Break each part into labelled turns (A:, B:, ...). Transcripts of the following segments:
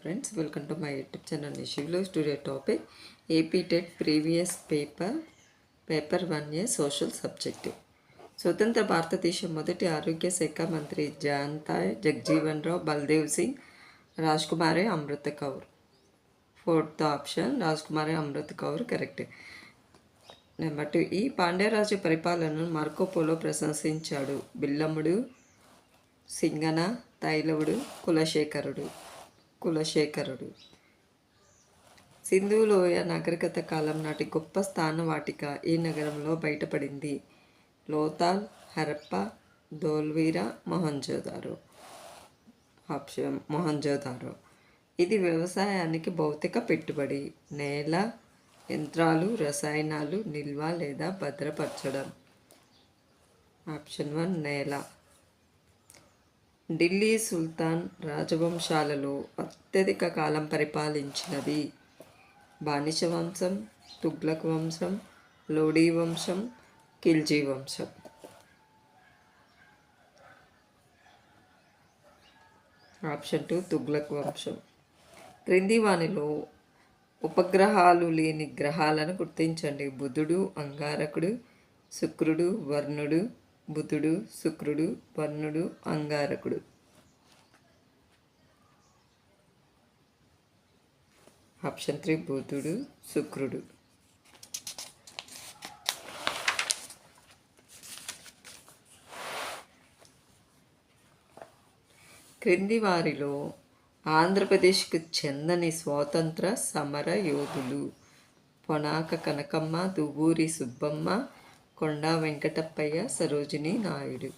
A: friends, welcome to my YouTube channel Nishivlo. Today topic AP TET previous paper 1A social subjective. స్వతంత్ర భారతదేశం మొదటి ఆరోగ్య శాఖ మంత్రి జాంతాయ్ జగ్జీవన్ రావు బల్దేవ్ సింగ్ రాజ్కుమారి అమృత కౌర్. ఫోర్త్ ఆప్షన్ రాజ్కుమారి అమృత కౌర్ కరెక్ట్. నెంబర్ 2 ఈ పాండ్యరాజు పరిపాలనను మార్కోపోలో ప్రశంసించాడు. బిల్లముడు, సింగన, తైలవుడు, కులశేఖరుడు. సింధులోయ నాగరికత కాలం నాటి గొప్ప స్థాన వాటిక ఈ నగరంలో బయటపడింది. లోతాల్, హరప్ప, ధోల్వీరా, మొహంజోదారో. ఇది వ్యవసాయానికి భౌతిక పెట్టుబడి. నేల, యంత్రాలు, రసాయనాలు నిల్వ లేదా భద్రపరచడం. ఆప్షన్ 1 నేల. ఢిల్లీ సుల్తాన్ రాజవంశాలలో అత్యధిక కాలం పరిపాలించినది. బానిస వంశం, తుగ్లక్ వంశం, లోడీ వంశం, ఖిల్జీ వంశం. ఆప్షన్ 2 తుగ్లక్ వంశం. క్రింది వానిలో ఉపగ్రహాలు లేని గ్రహాలను గుర్తించండి. బుధుడు, అంగారకుడు, శుక్రుడు, వర్ణుడు. బుధుడు, శుక్రుడు, వర్ణుడు, అంగారకుడు. ఆప్షన్ 3 బుధుడు, శుక్రుడు. క్రింది వారిలో ఆంధ్రప్రదేశ్కు చెందని స్వాతంత్ర సమర యోధులు. పొనాక కనకమ్మ, దువ్వూరి సుబ్బమ్మ, కొండా వెంకటప్పయ్య, సరోజినీ నాయుడు.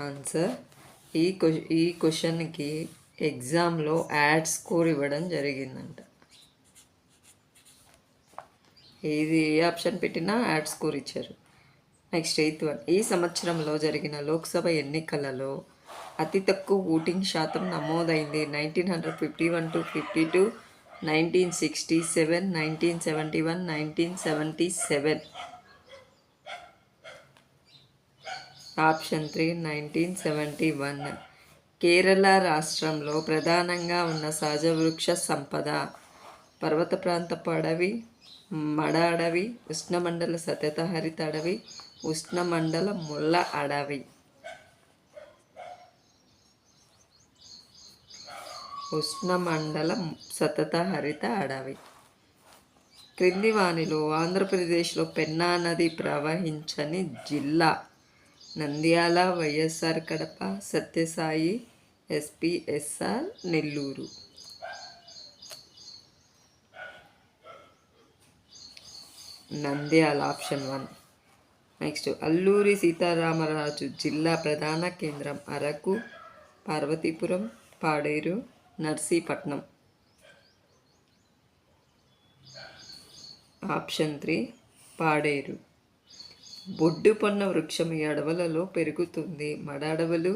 A: ఆన్సర్ ఈ క్వశ్చన్కి ఎగ్జామ్లో యాడ్ స్కోర్ ఇవ్వడం జరిగిందంట. ఏది ఏ ఆప్షన్ పెట్టినా యాడ్ స్కోర్ ఇచ్చారు. Next 8th one. ఈ సంవత్సరంలో జరిగిన లోక్సభ ఎన్నికలలో అతి తక్కువ ఓటింగ్ శాతం నమోదైంది. 1951 to 52, 1967, 1971, 1977. ఆప్షన్ 3 1971. కేరళ రాష్ట్రంలో ప్రధానంగా ఉన్న సహజ వృక్ష సంపద పర్వత ప్రాంతపు అడవి, మడ అడవి, ఉష్ణమండల సతత హరిత అడవి, ఉష్ణమండల ముళ్ళ అడవి. ఉష్ణమండల సతత హరిత అడవి. క్రింది వానిలో ఆంధ్రప్రదేశ్లో పెన్నా నది ప్రవహించని జిల్లా. Nandyal, YSR Kadapa, Sathyasai, SPSR Nellore. Nandyal option 1. Next Alluri Sitaramaraju జిల్లా ప్రధాన కేంద్రం అరకు, పార్వతీపురం, పాడేరు, నర్సీపట్నం. ఆప్షన్ 3 పాడేరు. బొడ్డుపొన్న వృక్షం ఈ అడవులలో పెరుగుతుంది. మడ అడవులు,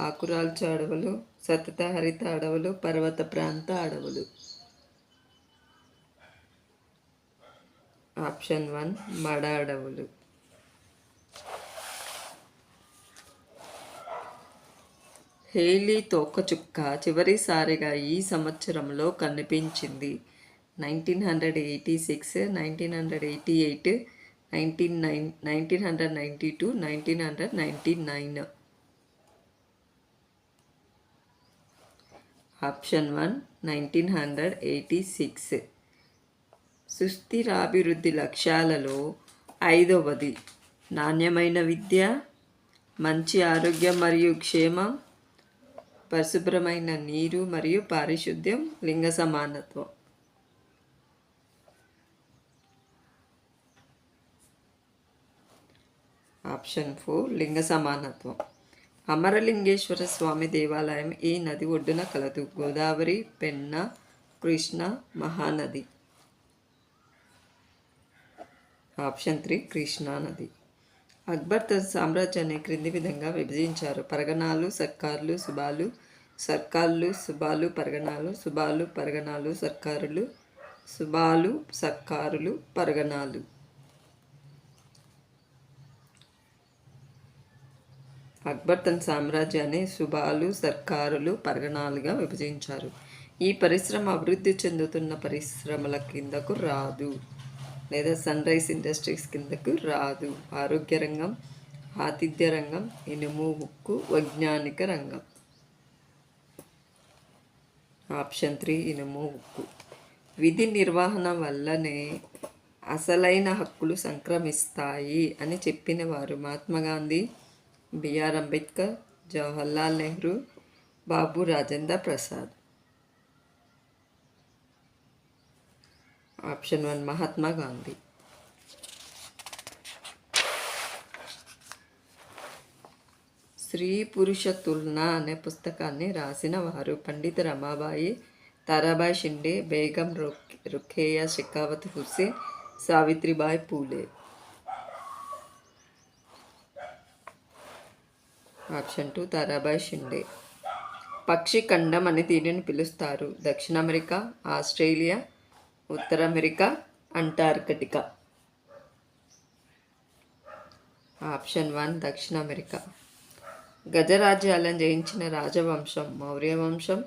A: ఆకురాల్చు అడవులు, సతత హరిత అడవులు, పర్వత ప్రాంత అడవులు. ఆప్షన్ 1 మడ అడవులు. హేలీ తోకచుక్క చివరిసారిగా ఈ సంవత్సరంలో కనిపించింది. 1986, 1988, 1992, 1999. ఆప్షన్ 1 1986. సుస్థిరాభివృద్ధి లక్ష్యాలలో 5వది నాణ్యమైన విద్య, మంచి ఆరోగ్యం మరియు క్షేమం, పరిశుభ్రమైన నీరు మరియు పారిశుద్ధ్యం, లింగ సమానత్వం. ఆప్షన్ 4 లింగ సమానత్వం. అమరలింగేశ్వర స్వామి దేవాలయం ఈ నది ఒడ్డున కలదు. గోదావరి, పెన్నా, కృష్ణ, మహానది. ఆప్షన్ 3 కృష్ణా నది. అక్బర్ తన సామ్రాజ్యాన్ని క్రింది విధంగా విభజించారు. పరగణాలు, సర్కార్లు, సుబాలు, సర్కార్లు, సుబాలు, పరగణాలు, సుబాలు, పరగణాలు, సర్కారులు, సుబాలు, సర్కారులు, పరగణాలు. అక్బర్ తన సామ్రాజ్యాన్ని సుబాలు, సర్కారులు, పరగణాలుగా విభజించారు. ఈ పరిశ్రమ అభివృద్ధి చెందుతున్న పరిశ్రమల కిందకు రాదు లేదా సన్ రైజ్ ఇండస్ట్రీస్ కిందకు రాదు. ఆరోగ్య రంగం, ఆతిథ్య రంగం, ఇనుము, ఉక్కు, వైజ్ఞానిక రంగం. ఆప్షన్ 3 ఇనుము, ఉక్కు. విధి నిర్వహణ వల్లనే అసలైన హక్కులు సంక్రమిస్తాయి అని చెప్పిన వారు మహాత్మా గాంధీ, బిఆర్ అంబేద్కర్, జవహర్లాల్ నెహ్రూ, బాబు రాజేంద్ర ప్రసాద్. ఆప్షన్ 1 మహాత్మా గాంధీ. స్త్రీ పురుష తులన అనే పుస్తకాన్ని రాసిన వారు పండిత రమాబాయి, తారాబాయి షిండే, బేగం రుఖేయా షెకావత్ హుస్సేన్, సావిత్రిబాయి పూలే. ఆప్షన్ 2 తారాబాయి షిండే. పక్షి ఖండం అని దీనిని పిలుస్తారు. దక్షిణ అమెరికా, ఆస్ట్రేలియా, ఉత్తర అమెరికా, అంటార్కిటికా. ఆప్షన్ 1 దక్షిణ అమెరికా. గజరాజ్యాలను జయించిన రాజవంశం మౌర్య వంశం,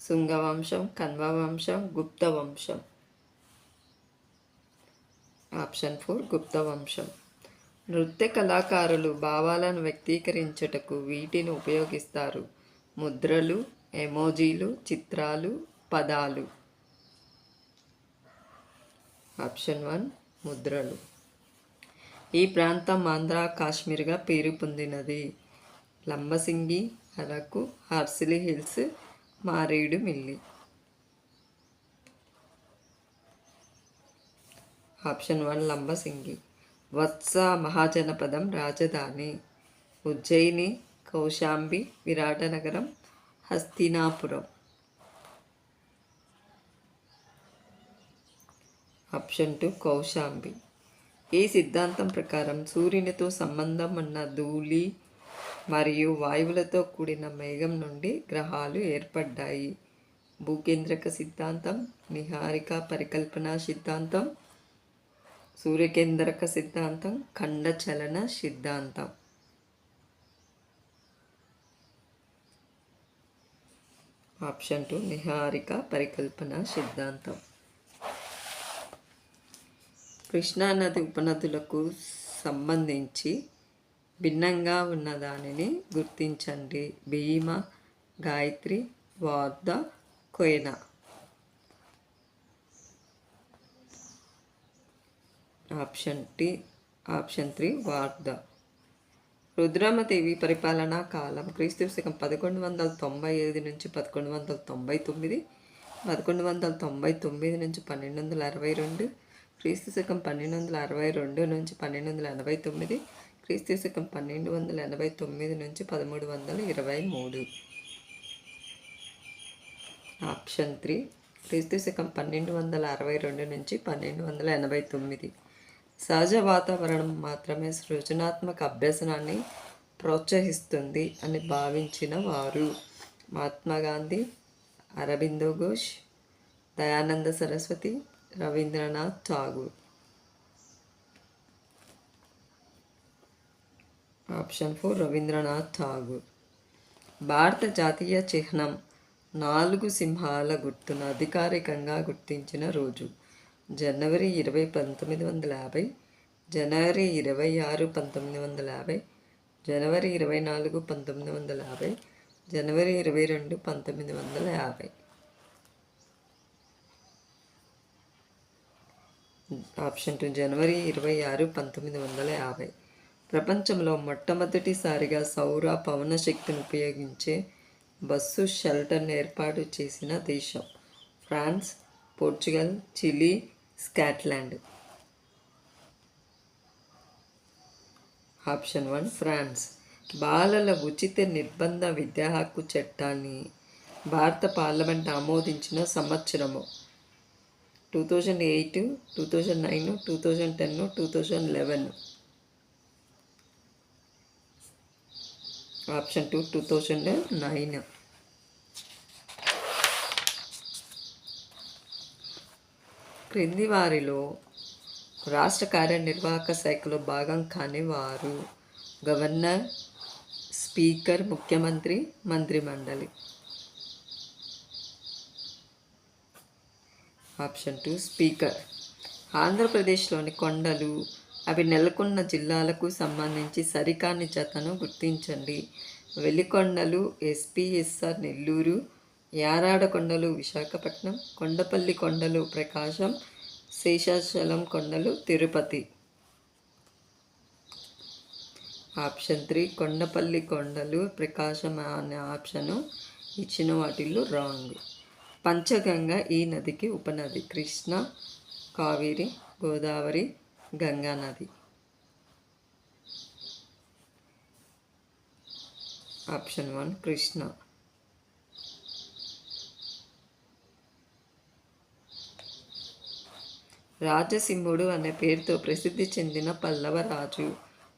A: శుంగ వంశం, కన్వ వంశం, గుప్త వంశం. ఆప్షన్ 4 గుప్త వంశం. నృత్య కళాకారులు భావాలను వ్యక్తీకరించుటకు వీటిని ఉపయోగిస్తారు. ముద్రలు, ఎమోజీలు, చిత్రాలు, పదాలు. ఆప్షన్ 1 ముద్రలు. ఈ ప్రాంతం ఆంధ్ర కాశ్మీర్గా పేరు పొందినది. లంబసింగి, అరకు, హార్సిలీ హిల్స్, మారేడుమిల్లి. ఆప్షన్ 1 లంబసింగి. వత్స మహాజనపదం రాజధాని. ఉజ్జయిని, కౌశాంబి, విరాటనగరం, హస్తినాపురం. ఆప్షన్ 2 కౌశాంబి. ఈ సిద్ధాంతం ప్రకారం సూర్యునితో సంబంధం ఉన్న ధూళి మరియు వాయువులతో కూడిన మేఘం నుండి గ్రహాలు ఏర్పడ్డాయి. భూకేంద్రక సిద్ధాంతం, నిహారిక పరికల్పన సిద్ధాంతం, సూర్యకేంద్రక సిద్ధాంతం, ఖండ చలన సిద్ధాంతం. ఆప్షన్ 2 నిహారిక పరికల్పన సిద్ధాంతం. కృష్ణానది ఉపనదులకు సంబంధించి భిన్నంగా ఉన్న దానిని గుర్తించండి. భీమ, గాయత్రి, వార్ధా, కోయనా. ఆప్షన్ 3 వార్ధా. రుద్రమదేవి పరిపాలనా కాలం క్రీస్తు శకం 1195 నుంచి 1199, 1199 నుంచి 1262, క్రీస్తు శకం 1262 నుంచి 1289, క్రీస్తు శకం 1289 నుంచి 1323. ఆప్షన్ 3 క్రీస్తు శకం 1262 నుంచి 1289. సహజ వాతావరణం మాత్రమే సృజనాత్మక అభ్యసనాన్ని ప్రోత్సహిస్తుంది అని భావించిన వారు మహాత్మా గాంధీ, అరబిందో ఘోష్, దయానంద సరస్వతి, రవీంద్రనాథ్ ఠాగూర్. ఆప్షన్ 4 రవీంద్రనాథ్ ఠాగూర్. భారత జాతీయ చిహ్నం 4 సింహాల గుర్తును అధికారికంగా గుర్తించిన రోజు జనవరి 20, 1950, జనవరి 26, 1950, జనవరి 24, 1950, జనవరి 22, 1950. ఆప్షన్ 2 జనవరి 26, 1950. ప్రపంచంలో మొట్టమొదటిసారిగా సౌర పవన శక్తిని ఉపయోగించే బస్సు షెల్టర్ను ఏర్పాటు చేసిన దేశం France, Portugal, Chile, Scotland. Option 1 France. బాలల ఉచిత నిర్బంధ విద్యా హక్కు చట్టాన్ని భారత పార్లమెంట్ ఆమోదించిన సంవత్సరము 2008, 2009, 2010, 2011. ఆప్షన్ 2 2009. క్రింది వారిలో రాష్ట్ర కార్యనిర్వాహక శాఖలో భాగం కాని వారు గవర్నర్, స్పీకర్, ముఖ్యమంత్రి, మంత్రిమండలి. Option 2 speaker. ఆంధ్రప్రదేశ్లోని కొండలు, అవి నెలకొన్న జిల్లాలకు సంబంధించి సరికాని జతను గుర్తించండి. వెలికొండలు ఎస్పీఎస్ఆర్ నెల్లూరు, యారాడ కొండలు విశాఖపట్నం, కొండపల్లి కొండలు ప్రకాశం, శేషాచలం కొండలు తిరుపతి. ఆప్షన్ 3 కొండపల్లి కొండలు ప్రకాశం అనే ఆప్షను ఇచ్చిన వాటిల్లో రాంగ్. పంచగంగ ఈ నదికి ఉపనది. కృష్ణ, కావేరి, గోదావరి, గంగా నది. ఆప్షన్ 1 కృష్ణ. రాజసింహుడు అనే పేరుతో ప్రసిద్ధి చెందిన పల్లవ రాజు.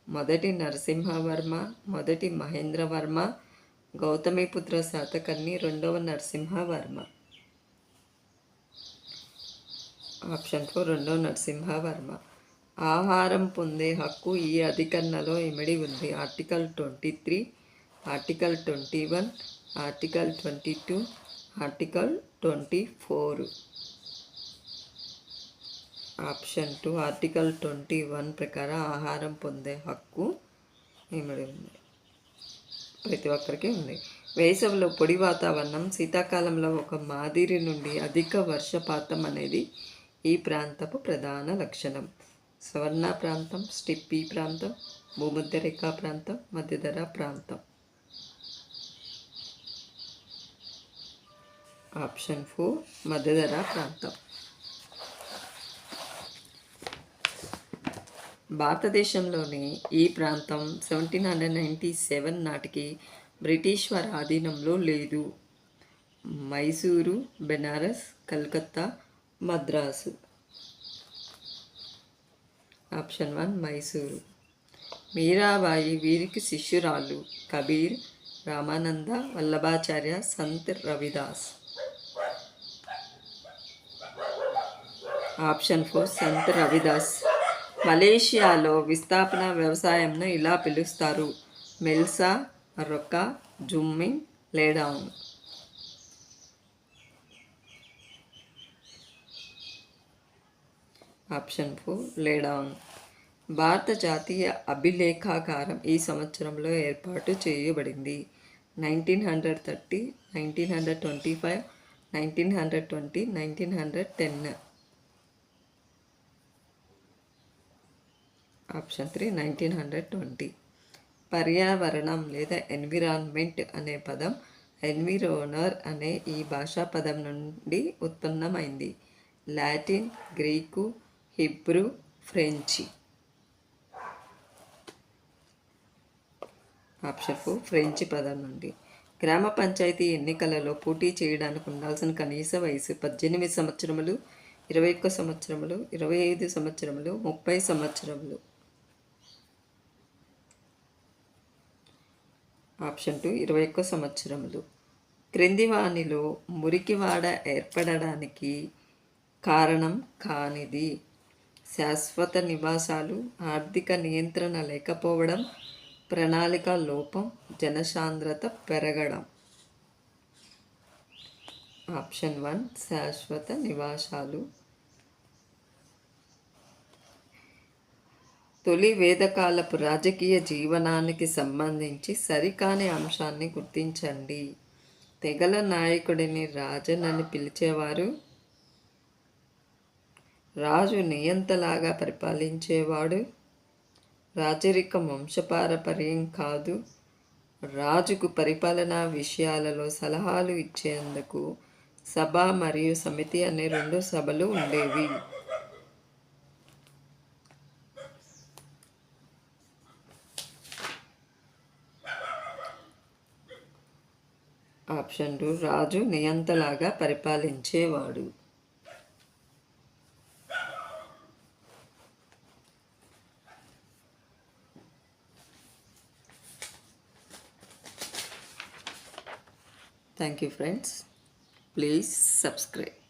A: మొదటి నరసింహవర్మ, మొదటి మహేంద్రవర్మ, గౌతమిపుత్ర శాతకర్ణి, రెండవ నరసింహవర్మ. ఆప్షన్ 4 రెండవ నరసింహవర్మ. ఆహారం పొందే హక్కు ఈ అధికరణలో ఇమిడి ఉంది. Article 23, article 21, article 22, article 24. Option 2 article 21 ప్రకారం ఆహారం పొందే హక్కు ఇమిడి ఉంది. ప్రతి ఒక్కరికి ఉంది. వేసవిలో పొడి వాతావరణం, శీతాకాలంలో ఒక మాదిరి నుండి అధిక వర్షపాతం అనేది ఈ ప్రాంతపు ప్రధాన లక్షణం. సవర్ణ ప్రాంతం, స్టిప్పీ ప్రాంతం, భూమధ్యరేఖా ప్రాంతం, మధ్యధరా ప్రాంతం. ఆప్షన్ 4 మధ్యధరా ప్రాంతం. భారతదేశంలోని ఈ ప్రాంతం 1797 నాటికి బ్రిటిష్ వారి ఆధీనంలో లేదు. మైసూరు, బెనారస్, కలకత్తా, మద్రాసు. ఆప్షన్ 1 మైసూరు. మీరాబాయి వీరికి శిష్యురాలు. కబీర్, రామానంద, వల్లభాచార్య, సంత్ రవిదాస్. ఆప్షన్ 4 సంత్ రవిదాస్. మలేషియాలో విస్థాపన వ్యవసాయంను ఇలా పిలుస్తారు: మెల్సా, రొకా, జుమ్మింగ్, లేడౌన్. Option 4 lie down. భారత జాతీయ అభిలేఖాగారం ఈ సంవత్సరంలో ఏర్పాటు చేయబడింది. 1930, 1925, 1920, 1910. ఆప్షన్ 3 1920. పర్యావరణం లేదా ఎన్విరాన్మెంట్ అనే పదం ఎన్విరోనర్ అనే ఈ భాషా పదం నుండి ఉత్పన్నమైంది. లాటిన్, గ్రీకు, హిబ్రూ, ఫ్రెంచి. ఆప్షన్ 4 ఫ్రెంచి పదం నుండి. గ్రామ పంచాయతీ ఎన్నికలలో పోటీ చేయడానికి ఉండాల్సిన కనీస వయసు 18 సంవత్సరములు, 21 సంవత్సరములు, 25 సంవత్సరములు, 30 సంవత్సరములు. ఆప్షన్ 2 21 సంవత్సరములు. క్రింది వానిలో మురికివాడ ఏర్పడడానికి కారణం కానిది: శాశ్వత నివాసాలు, ఆర్థిక నియంత్రణ లేకపోవడం, ప్రణాళిక లోపం, జనసాంద్రత పెరగడం. ఆప్షన్ 1 శాశ్వత నివాసాలు. తొలి వేదకాలపు రాజకీయ జీవనానికి సంబంధించి సరికాని అంశాన్ని గుర్తించండి. తెగల నాయకుడిని రాజనని పిలిచేవారు. రాజు నియంతలాగా పరిపాలించేవాడు. రాజరికం వంశపారపర్యం కాదు. రాజుకు పరిపాలనా విషయాలలో సలహాలు ఇచ్చేందుకు సభ మరియు సమితి అనే 2 సభలు ఉండేవి. ఆప్షన్ 2 రాజు నియంతలాగా పరిపాలించేవాడు. Thank you friends. Please subscribe.